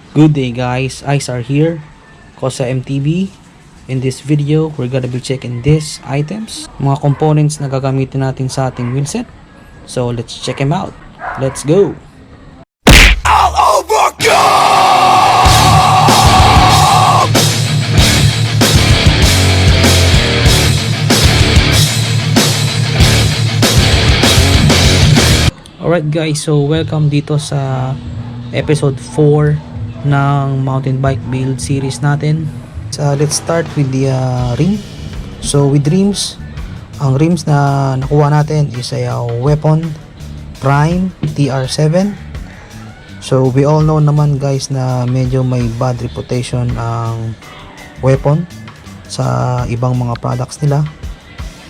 Good day guys, Ice are here, Kosa MTB. In this video, we're gonna be checking these items, mga components na gagamitin natin sa ating wheelset. So let's check them out. Let's go! All overcome! Alright guys, so welcome dito sa episode 4 ng mountain bike build series natin. Let's start with the rim. So with rims, ang rims na nakuha natin is a Weapon Prime TR7. So we all know naman guys na medyo may bad reputation ang Weapon sa ibang mga products nila,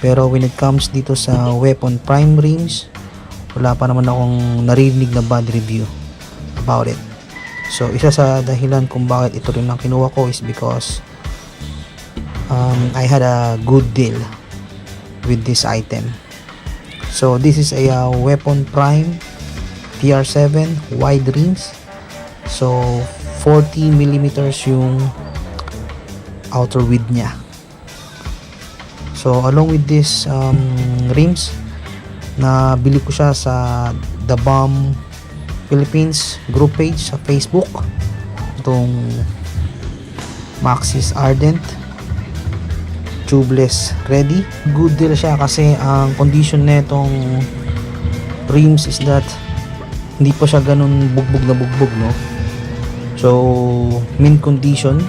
pero when it comes dito sa Weapon Prime rims, wala pa naman akong narinig na bad review about it. So isa sa dahilan kung bakit ito rin ang kinuha ko is because I had a good deal with this item. So this is a Weapon Prime TR7 wide rims. So 40mm yung outer width niya. So along with this rims, nabili ko siya sa The Bomb Philippines group page sa Facebook, itong Maxxiss Ardent tubeless ready. Good deal siya kasi ang condition netong rims is that hindi pa siya ganun bugbog na bugbog, no? So mint condition.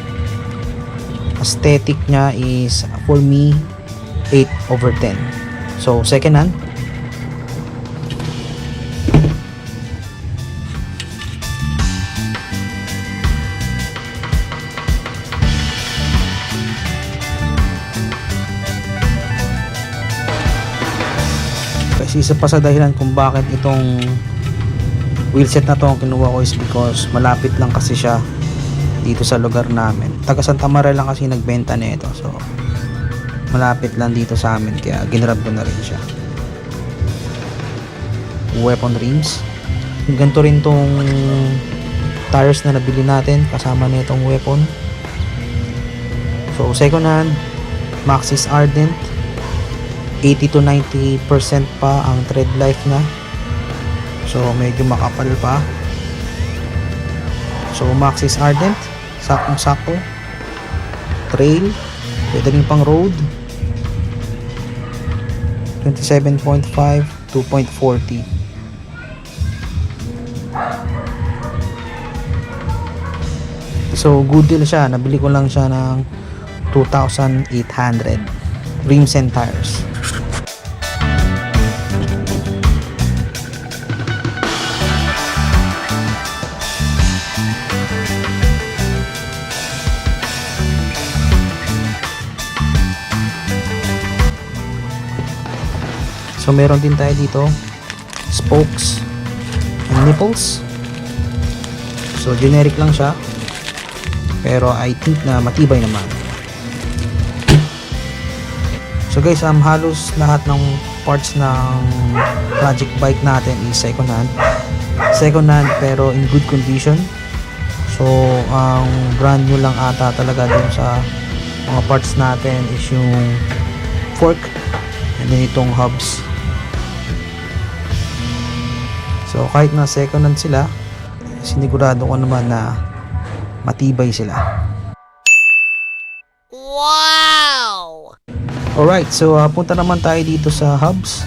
Aesthetic niya is for me 8/10. So second hand. Kasi isa pa sa dahilan kung bakit itong wheelset na to ang kinuha ko is because malapit lang kasi siya dito sa lugar namin. Taga Santa Maria lang kasi nagbenta nito, so malapit lang dito sa amin, kaya ginrab ko na rin siya. Weapon rims, ganito rin tong tires na nabili natin kasama na itong Weapon. So second hand Maxxiss Ardent, 80 to 90% pa ang tread life na, so medyo makapal pa. So Maxxiss Ardent, sakong sakto, trail, pwede rin pang road, 27.5 2.40. So good deal siya, nabili ko lang siya ng 2,800 rims and tires. So meron din tayo dito spokes and nipples. So generic lang siya, pero I think na matibay naman. So guys, halos lahat ng parts ng project bike natin is second hand pero in good condition. So ang brand new lang ata talaga dun sa mga parts natin is yung fork and then itong hubs. So kahit na second hand sila, sinigurado ko naman na matibay sila. Wow! Alright, so punta naman tayo dito sa hubs.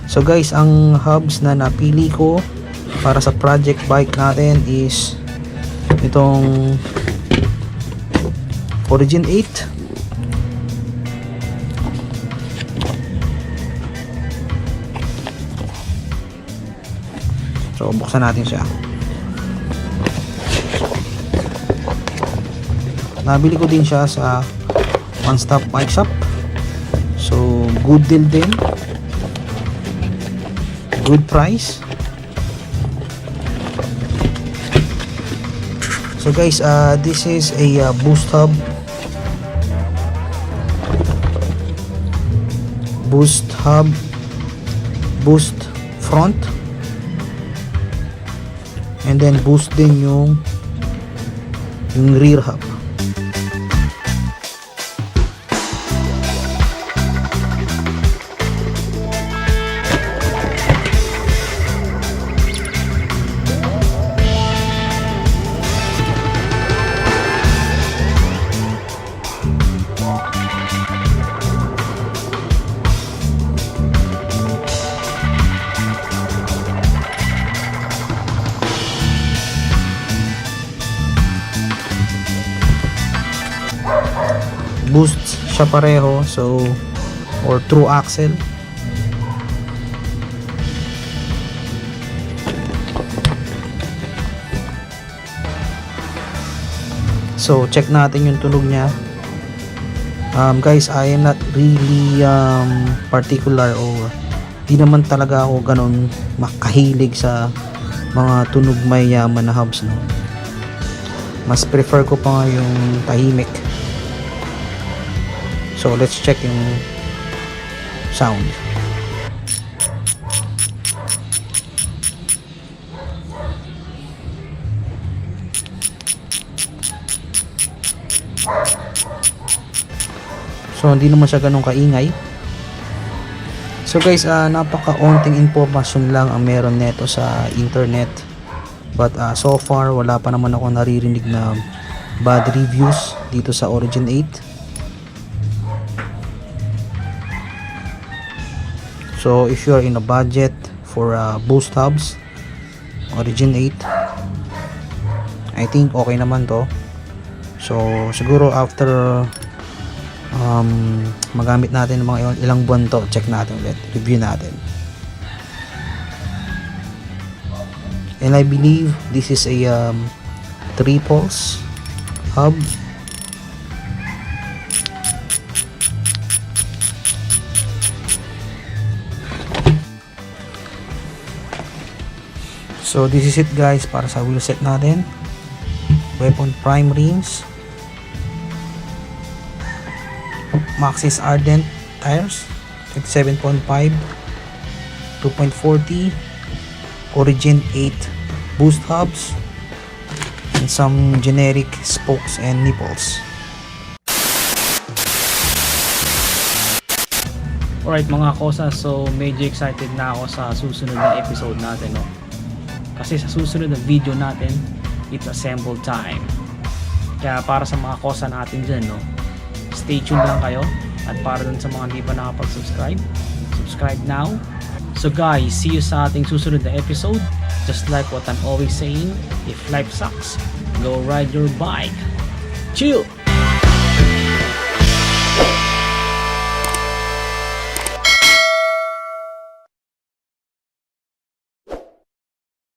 So guys, ang hubs na napili ko para sa project bike natin is itong Origin 8. So buksan natin siya. Nabili ko din siya sa One Stop Bike Shop. So good deal din, good price. So guys, this is a boost hub, boost front, and then boost din yung yung rear hub. Boost siya pareho, so or true axle. So check natin yung tunog niya. Guys, I am not really particular, or di naman talaga ako ganun makahilig sa mga tunog may yaman na hubs, no. Mas prefer ko pa nga yung tahimik. So let's check yung sound. So hindi naman siya ganun kaingay. So guys, napaka-onting information lang ang meron neto sa internet. But so far wala pa naman ako naririnig na bad reviews dito sa Origin 8. So if you are in a budget for boost hubs, Origin 8, I think okay naman to. So siguro after magamit natin ng mga ilang buwan to, check natin ulit, review natin. And I believe this is a 3-pulse hub. So this is it guys para sa wheelset natin. Weapon prime rims, Maxxiss ardent tires, 27.5, 2.40, Origin 8 boost hubs, and some generic spokes and nipples. Alright mga kosa, so medyo excited na ako sa susunod na episode natin, no? Kasi sa susunod na video natin, it's assemble time. Kaya para sa mga kosa natin dyan, no, stay tuned lang kayo. At para dun sa mga hindi pa nakapag-subscribe, subscribe now. So guys, see you sa ating susunod na episode. Just like what I'm always saying, if life sucks, go ride your bike. Chill!